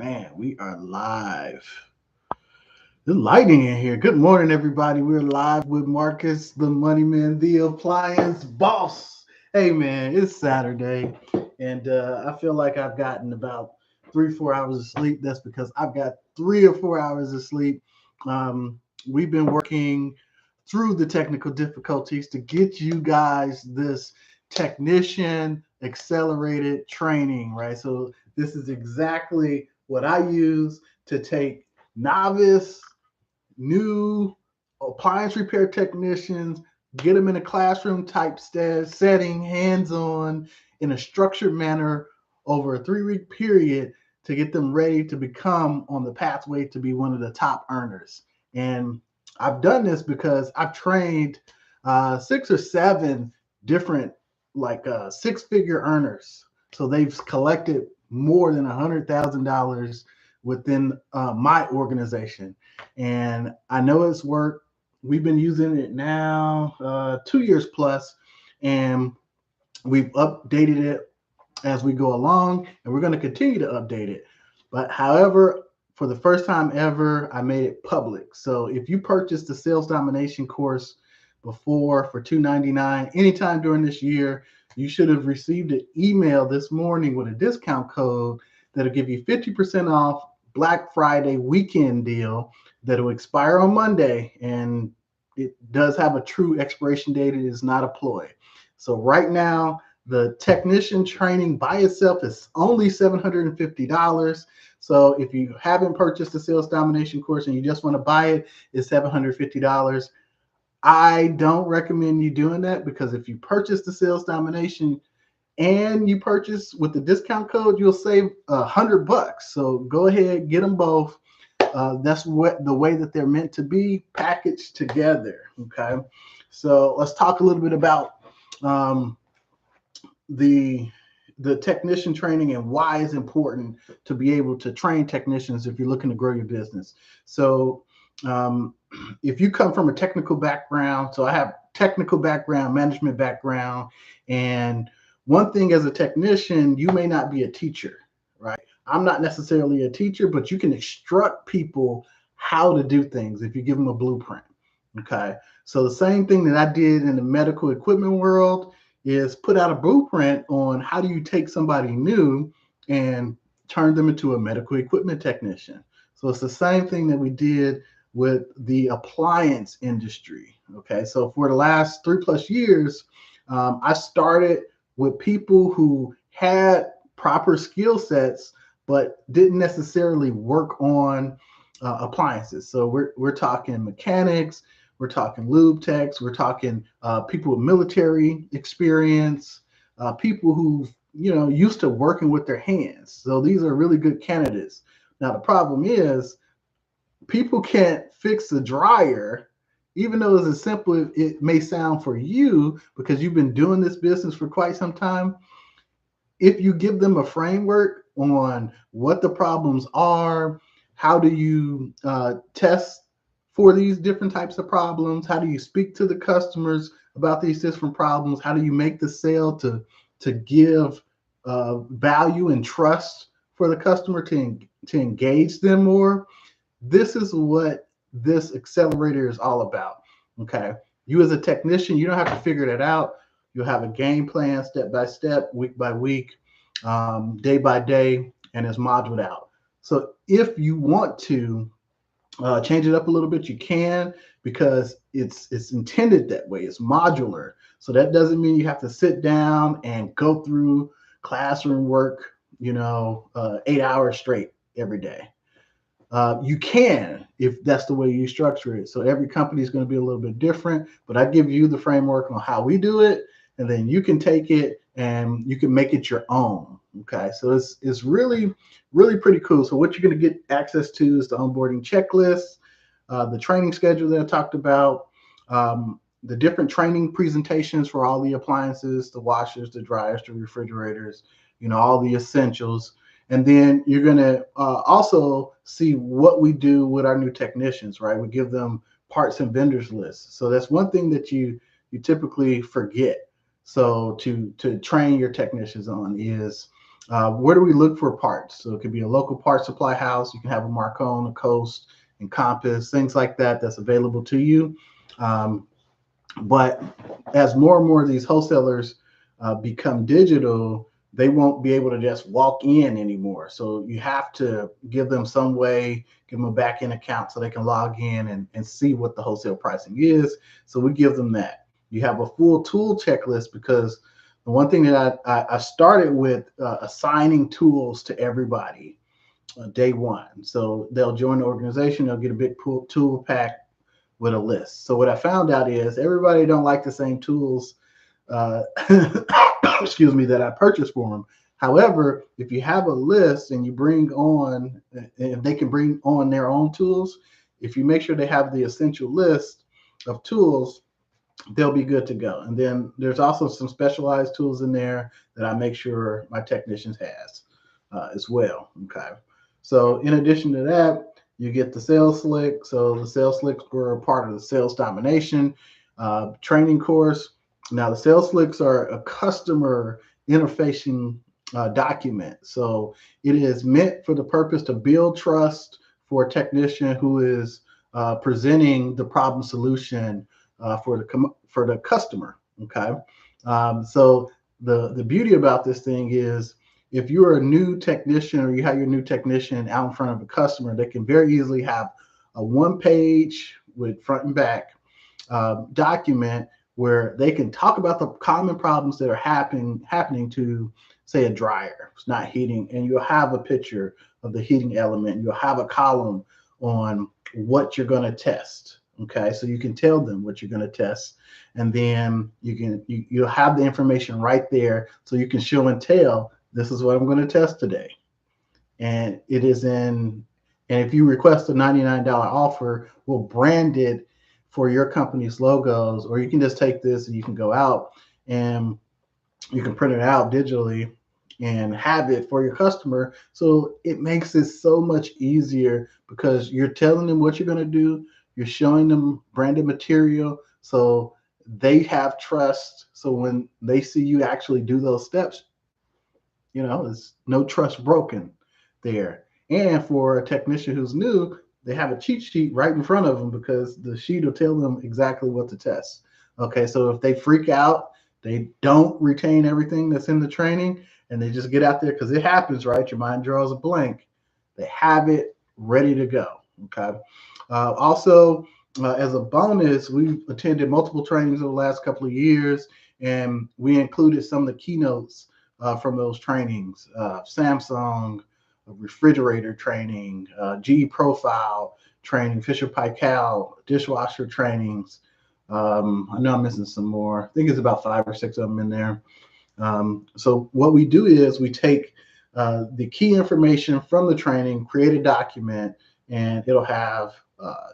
Man, we are live. There's lightning in here. Good morning, everybody. We're live with Marcus, the Money Man, the Appliance boss. Hey, man, it's Saturday, and I feel like I've gotten about 3 or 4 hours of sleep. That's because I've got 3 or 4 hours of sleep. We've been working through the technical difficulties to get you guys this technician accelerated training, right? So this is exactly what I use to take novice, new appliance repair technicians, get them in a classroom type setting, hands on, in a structured manner over a 3 week period to get them ready to become on the pathway to be one of the top earners. And I've done this because I've trained 6 or 7 different six-figure earners. So they've collected more than $100,000 within my organization, and I know it's worked. We've been using it now 2 years plus, and we've updated it as we go along, and we're going to continue to update it. But however, for the first time ever, I made it public. So if you purchased the sales domination course before for $299 anytime during this year, you should have received an email this morning with a discount code that'll give you 50% off Black Friday weekend deal that'll expire on Monday. And it does have a true expiration date. It is not a ploy. So right now, the technician training by itself is only $750. So if you haven't purchased the sales domination course and you just want to buy it, it's $750. I don't recommend you doing that, because if you purchase the sales domination and you purchase with the discount code, you'll save $100. So go ahead, get them both. That's what the way that they're meant to be packaged together. Okay, so let's talk a little bit about um, the technician training and why it's important to be able to train technicians if you're looking to grow your business. So um, if you come from a technical background, so I have technical background, management background, and one thing as a technician, you may not be a teacher, right? I'm not necessarily a teacher, but you can instruct people how to do things if you give them a blueprint. Okay. So the same thing that I did in the medical equipment world is put out a blueprint on how do you take somebody new and turn them into a medical equipment technician. So it's the same thing that we did with the appliance industry. Okay. So for the last 3 plus years, I started with people who had proper skill sets but didn't necessarily work on appliances. So we're talking mechanics, we're talking lube techs, we're talking people with military experience, people who used to working with their hands. So these are really good candidates. Now the problem is people can't fix a dryer, even though it's as simple as it may sound for you because you've been doing this business for quite some time. If you give them a framework on what the problems are, how do you test for these different types of problems, how do you speak to the customers about these different problems, how do you make the sale to give value and trust for the customer to engage them more. This is what this accelerator is all about. Okay. You as a technician, you don't have to figure that out. You'll have a game plan step by step, week by week, day by day, and it's modeled out. So if you want to change it up a little bit, you can, because it's intended that way. It's modular. So that doesn't mean you have to sit down and go through classroom work, 8 hours straight every day. You can, if that's the way you structure it. So every company is going to be a little bit different, but I give you the framework on how we do it, and then you can take it and you can make it your own. Okay, so it's really, really pretty cool. So what you're going to get access to is the onboarding checklist, the training schedule that I talked about, the different training presentations for all the appliances, the washers, the dryers, the refrigerators, all the essentials. And then you're going to also see what we do with our new technicians, right? We give them parts and vendors lists. So that's one thing that you typically forget. So to train your technicians on is Where do we look for parts? So it could be a local parts supply house. You can have a Marcone, a Coast, Encompass, things like that that's available to you. Um, but as more and more of these wholesalers become digital, they won't be able to just walk in anymore. So you have to give them some way, give them a back end account so they can log in and see what the wholesale pricing is. So we give them that. You have a full tool checklist because the one thing that I started with assigning tools to everybody day one. So they'll join the organization, they'll get a big tool pack with a list. So what I found out is everybody don't like the same tools, uh, excuse me, that I purchased for them. However, if you have a list and you bring on, if they can bring on their own tools, if you make sure they have the essential list of tools, they'll be good to go. And then there's also some specialized tools in there that I make sure my technicians has as well. Okay. So in addition to that, you get the sales slick. So the sales slicks were a part of the sales domination training course. Now the sales slicks are a customer interfacing document. So it is meant for the purpose to build trust for a technician who is presenting the problem solution for the customer. Okay, so the beauty about this thing is if you're a new technician or you have your new technician out in front of a customer, they can very easily have a one page with front and back document where they can talk about the common problems that are happening to, say, a dryer. It's not heating, and you'll have a picture of the heating element. You'll have a column on what you're going to test. Okay, so you can tell them what you're going to test, and then you'll have the information right there, so you can show and tell. This is what I'm going to test today, and it is in. And if you request a $99 offer, we'll brand it for your company's logos, or you can just take this and you can go out and you can print it out digitally and have it for your customer. So it makes it so much easier because you're telling them what you're going to do. You're showing them branded material. So they have trust. So when they see you actually do those steps, there's no trust broken there. And for a technician who's new, they have a cheat sheet right in front of them because the sheet will tell them exactly what to test. Okay, so if they freak out, they don't retain everything that's in the training and they just get out there because it happens, right? Your mind draws a blank. They have it ready to go. Okay. Also, as a bonus, we've attended multiple trainings over the last couple of years, and we included some of the keynotes from those trainings. Samsung refrigerator training, GE profile training, Fisher Paykel dishwasher trainings. I know I'm missing some more. I think it's about 5 or 6 of them in there. So what we do is we take the key information from the training, create a document, and it'll have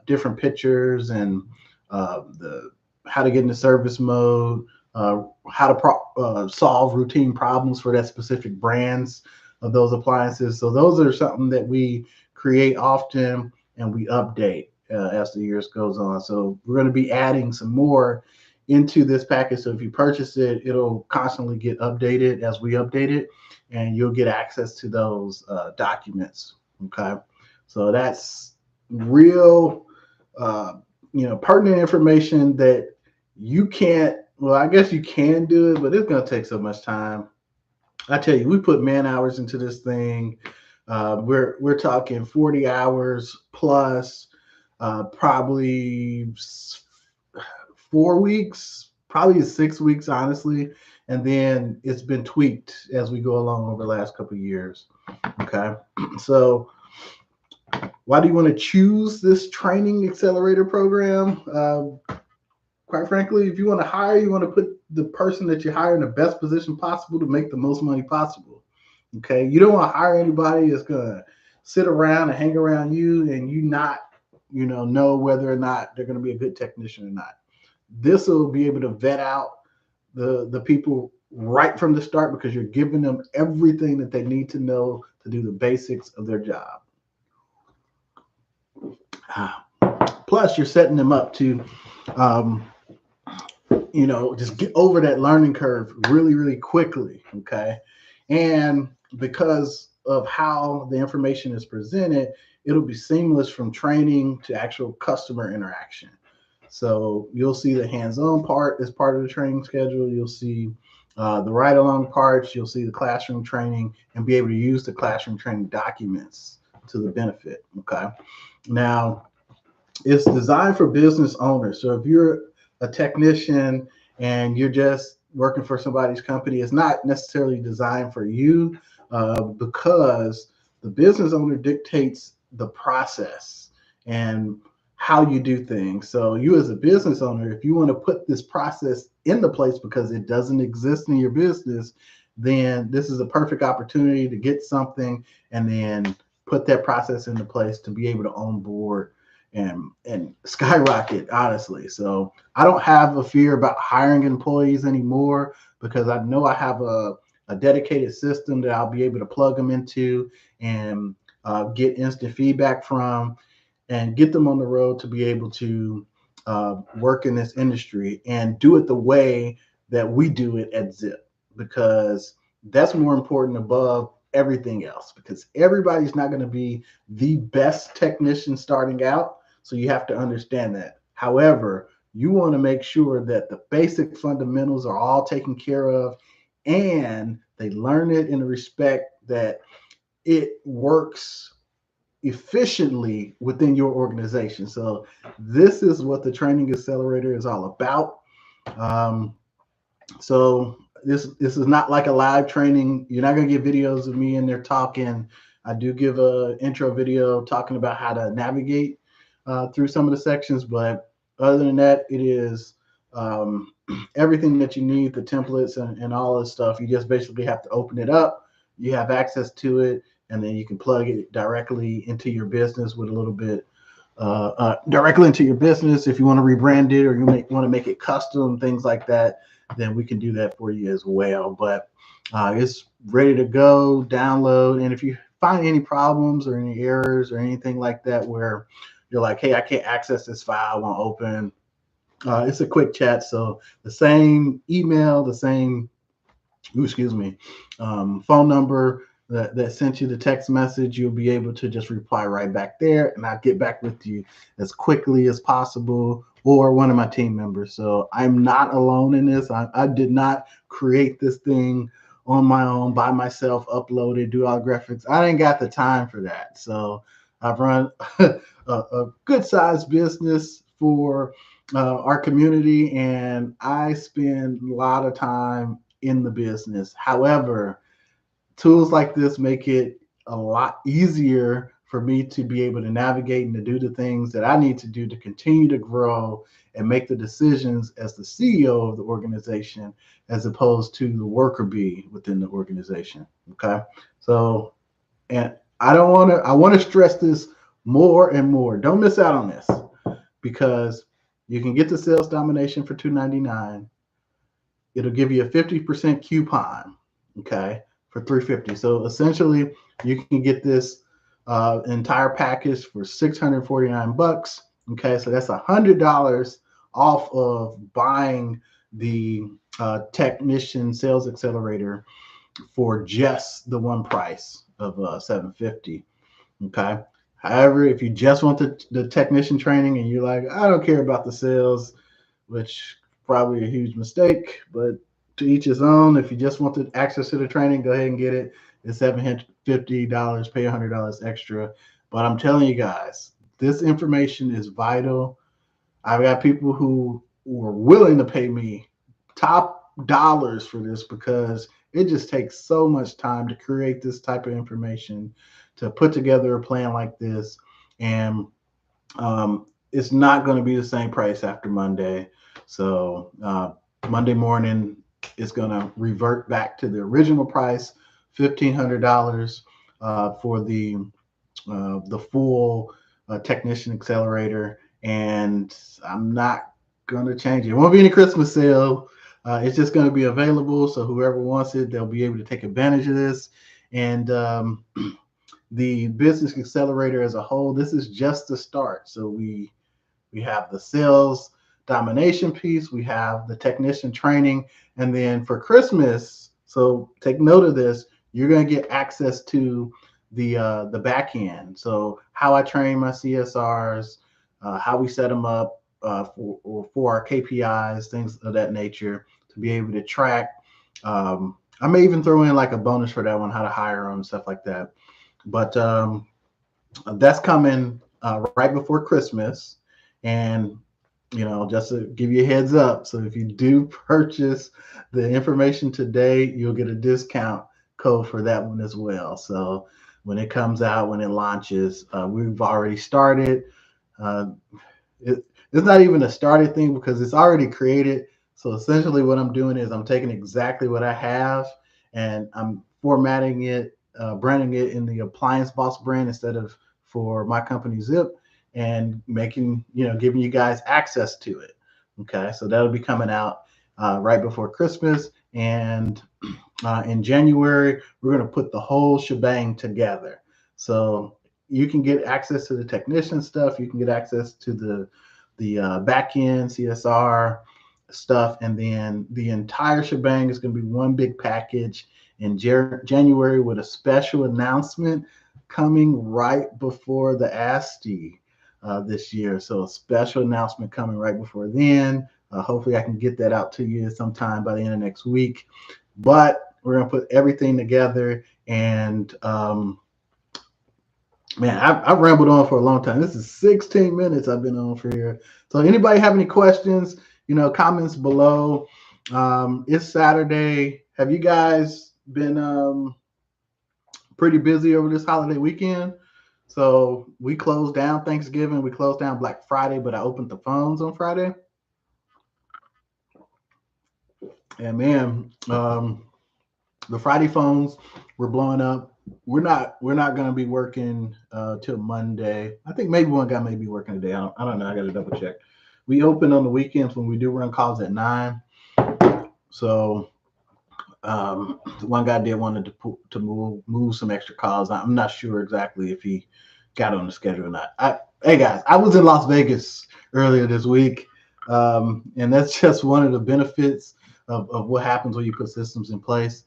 different pictures and the how to get into service mode, how to solve routine problems for that specific brands of those appliances. So those are something that we create often and we update as the years goes on. So we're going to be adding some more into this package. So if you purchase it, it'll constantly get updated as we update it, and you'll get access to those documents. Okay, so that's real, pertinent information that you can't. Well, I guess you can do it, but it's going to take so much time. I tell you, we put man hours into this thing. We're talking 40 hours plus, probably 4 weeks, probably 6 weeks, honestly. And then it's been tweaked as we go along over the last couple of years. Okay. So why do you want to choose this training accelerator program? Quite frankly, if you want to hire, you want to put the person that you hire in the best position possible to make the most money possible. Okay. You don't want to hire anybody that's going to sit around and hang around you and you not, know whether or not they're going to be a good technician or not. This will be able to vet out the people right from the start because you're giving them everything that they need to know to do the basics of their job. Plus, you're setting them up to, just get over that learning curve really, really quickly. Okay. And because of how the information is presented, it'll be seamless from training to actual customer interaction. So you'll see the hands-on part as part of the training schedule. You'll see the ride-along parts. You'll see the classroom training and be able to use the classroom training documents to the benefit. Okay. Now, it's designed for business owners. So if you're a technician and you're just working for somebody's company, it's not necessarily designed for you because the business owner dictates the process and how you do things. So you as a business owner, if you want to put this process into place because it doesn't exist in your business, then this is a perfect opportunity to get something and then put that process into place to be able to onboard and skyrocket, honestly. So I don't have a fear about hiring employees anymore because I know I have a dedicated system that I'll be able to plug them into and get instant feedback from and get them on the road to be able to work in this industry and do it the way that we do it at Zip, because that's more important above everything else, because everybody's not going to be the best technician starting out. So you have to understand that. However, you want to make sure that the basic fundamentals are all taken care of and they learn it in a respect that it works efficiently within your organization. So this is what the Training Accelerator is all about. Um, so this is not like a live training. You're not going to get videos of me in there talking. I do give a intro video talking about how to navigate through some of the sections, but other than that, it is everything that you need, the templates and all this stuff. You just basically have to open it up. You have access to it, and then you can plug it directly into your business with a little bit directly into your business. If you want to rebrand it or you want to make it custom, things like that, then we can do that for you as well. But it's ready to go, download. And if you find any problems or any errors or anything like that where you're like, hey, I can't access this file, I won't open, it's a quick chat. So the same email, the same, phone number that sent you the text message, you'll be able to just reply right back there, and I'll get back with you as quickly as possible, or one of my team members. So I'm not alone in this. I did not create this thing on my own by myself, upload it, do all graphics. I didn't got the time for that. So I've run a good sized business for our community, and I spend a lot of time in the business. However, tools like this make it a lot easier for me to be able to navigate and to do the things that I need to do to continue to grow and make the decisions as the CEO of the organization, as opposed to the worker bee within the organization. Okay. So, and I want to stress this more and more. Don't miss out on this, because you can get the Sales Domination for $299. It'll give you a 50% coupon, okay, for $350. So essentially, you can get this entire package for $649. Okay, so that's $100 off of buying the Technician Sales Accelerator for just the one price of $750. Okay. However, if you just want the technician training and you're like, I don't care about the sales, which probably a huge mistake, but to each his own. If you just want the access to the training, go ahead and get it. It's $750, pay $100 extra. But I'm telling you guys, this information is vital. I've got people who are willing to pay me top dollars for this because it just takes so much time to create this type of information, to put together a plan like this. And it's not going to be the same price after Monday. So Monday morning, it's going to revert back to the original price, $1,500 for the full Technician Accelerator. And I'm not going to change it. It won't be any Christmas sale. It's just going to be available. So whoever wants it, they'll be able to take advantage of this. And the Business Accelerator as a whole, this is just the start. So we have the sales domination piece, we have the technician training, and then for Christmas, so take note of this, you're going to get access to the back end. So how I train my CSRs, how we set them up for our KPIs, things of that nature, to be able to track. I may even throw in like a bonus for that one, how to hire them, stuff like that. But that's coming right before Christmas. And just to give you a heads up, so if you do purchase the information today, you'll get a discount code for that one as well. So when it comes out, when it launches, we've already started. Uh, it's not even a started thing because it's already created. So essentially, what I'm doing is I'm taking exactly what I have and I'm formatting it, branding it in the Appliance Boss brand instead of for my company Zip, and making, giving you guys access to it. Okay, so that'll be coming out right before Christmas. And in January, we're going to put the whole shebang together. So you can get access to the technician stuff. You can get access to the back end CSR stuff, and then the entire shebang is going to be one big package in January with a special announcement coming right before the ASTI this year. So a special announcement coming right before then. Hopefully, I can get that out to you sometime by the end of next week. But we're going to put everything together. And man, I've rambled on for a long time. This is 16 minutes I've been on for here. So anybody have any questions, comments below. It's Saturday. Have you guys been pretty busy over this holiday weekend? So we closed down Thanksgiving. We closed down Black Friday, but I opened the phones on Friday. And man, the Friday phones were blowing up. We're not going to be working till Monday. I think maybe one guy may be working today. I don't know. I got to double check. We open on the weekends when we do run calls at 9. So one guy did wanted to move some extra calls. I'm not sure exactly if he got on the schedule or not. Hey guys, I was in Las Vegas earlier this week, and that's just one of the benefits of what happens when you put systems in place.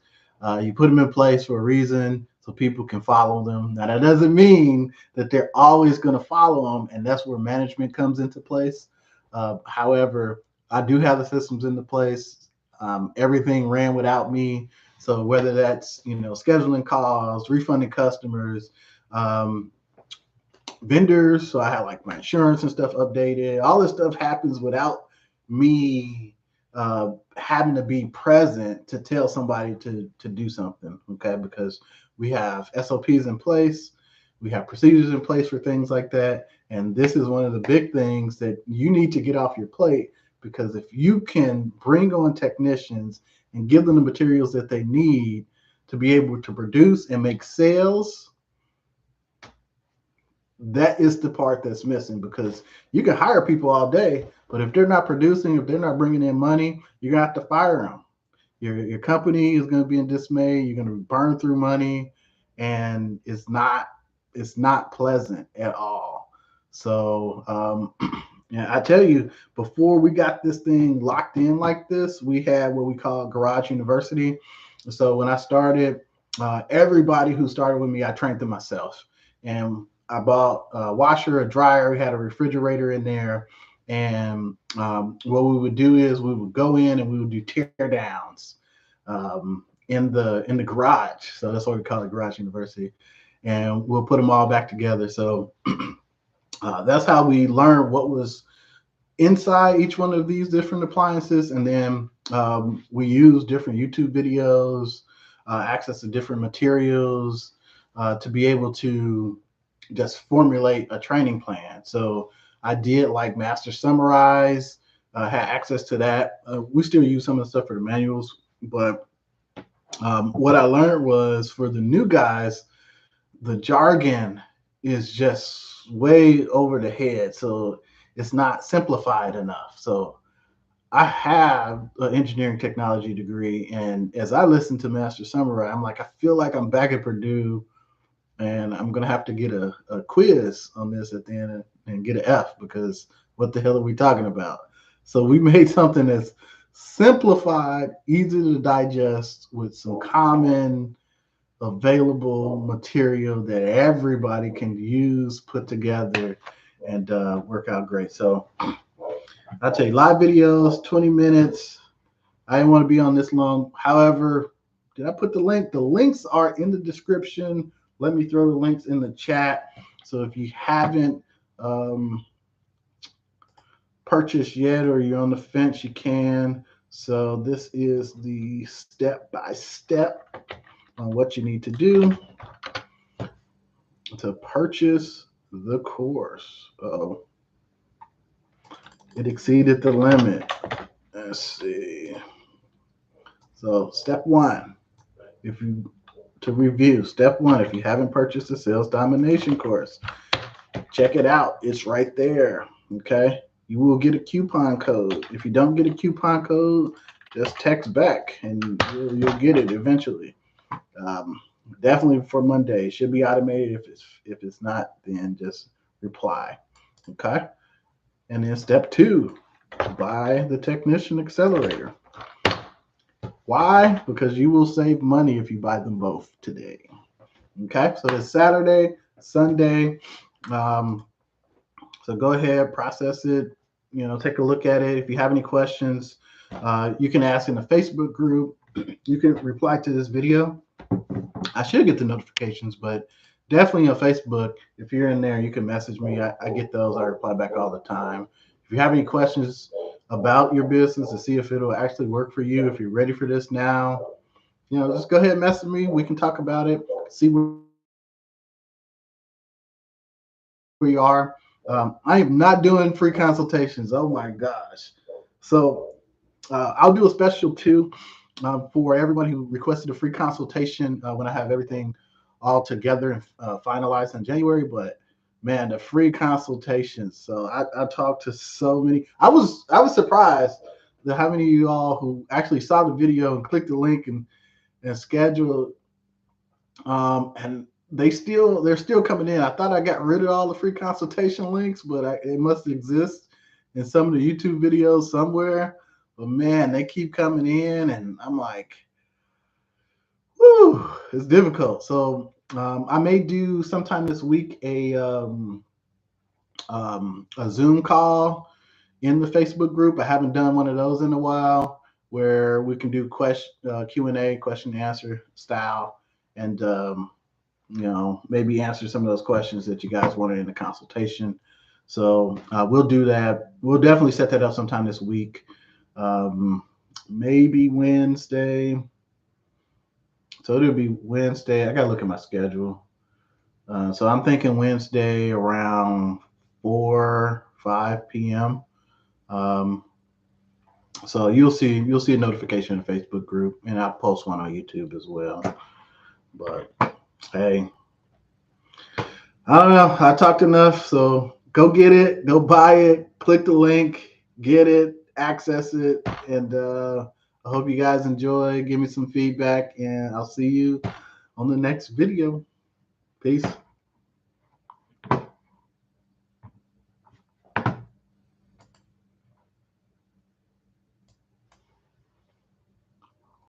You put them in place for a reason so people can follow them. Now, that doesn't mean that they're always going to follow them, and that's where management comes into place. However, I do have the systems into place. Everything ran without me. So whether that's, scheduling calls, refunding customers, vendors, so I had like my insurance and stuff updated. All this stuff happens without me having to be present to tell somebody to do something, okay? Because we have SOPs in place, we have procedures in place for things like that, and this is one of the big things that you need to get off your plate, because if you can bring on technicians and give them the materials that they need to be able to produce and make sales, that is the part that's missing. Because you can hire people all day, but if they're not producing, if they're not bringing in money, you're gonna have to fire them. Your company is going to be in dismay. You're going to burn through money, and it's not pleasant at all. So yeah, I tell you, before we got this thing locked in like this, we had what we call Garage University. So when I started, everybody who started with me, I trained them myself. And I bought a washer, a dryer, we had a refrigerator in there. And what we would do is we would go in and we would do tear downs in the garage. So that's why we call it Garage University. And we'll put them all back together. So that's how we learned what was inside each one of these different appliances. And then we use different YouTube videos, access to different materials to be able to just formulate a training plan. So I did like Master Summarize, had access to that. We still use some of the stuff for the manuals, but what I learned was for the new guys, the jargon is just way over the head. So it's not simplified enough. So I have an engineering technology degree. And as I listen to Master Summarize, I'm like, I feel like I'm back at Purdue, and I'm going to have to get a quiz on this at the end and get an F, because what the hell are we talking about? So we made something that's simplified, easy to digest with some common available material that everybody can use, put together, and work out great. So I'll tell you, live videos, 20 minutes. I didn't want to be on this long. However, did I put the link? The links are in the description. Let me throw the links in the chat. So if you haven't purchased yet or you're on the fence, you can. So this is the step-by-step on what you need to do to purchase the course. Uh-oh. It exceeded the limit. Let's see. So step one, to review, step one, if you haven't purchased the Sales Domination course, check it out. It's right there. Okay. You will get a coupon code. If you don't get a coupon code, just text back and you'll get it eventually. Definitely for Monday. It should be automated. If it's not, then just reply. Okay. And then step two, buy the Technician Accelerator. Why? Because you will save money if you buy them both today. Okay, so it's Saturday, Sunday. So go ahead, process it. Take a look at it. If you have any questions, you can ask in the Facebook group. You can reply to this video. I should get the notifications, but definitely on Facebook. If you're in there, you can message me. I get those. I reply back all the time. If you have any questions about your business to see if it'll actually work for you, if you're ready for this now, just go ahead and message me. We can talk about it, see where you are. I am not doing free consultations. Oh my gosh. So I'll do a special too for everybody who requested a free consultation when I have everything all together and finalized in January. But man, the free consultations. So I talked to so many. I was surprised that how many of you all who actually saw the video and clicked the link and scheduled, and they're still coming in. I thought I got rid of all the free consultation links, but it must exist in some of the YouTube videos somewhere. But man, they keep coming in, and I'm like, whew, it's difficult. So I may do sometime this week a Zoom call in the Facebook group. I haven't done one of those in a while, where we can do Q&A, question and answer style, and maybe answer some of those questions that you guys wanted in the consultation. So we'll do that. We'll definitely set that up sometime this week. Maybe Wednesday. So it'll be Wednesday. I got to look at my schedule. So I'm thinking Wednesday around 5 p.m. So you'll see a notification in the Facebook group, and I'll post one on YouTube as well. But hey, I don't know. I talked enough, so go get it, go buy it, click the link, get it, access it, and I hope you guys enjoy. Give me some feedback, and I'll see you on the next video. Peace.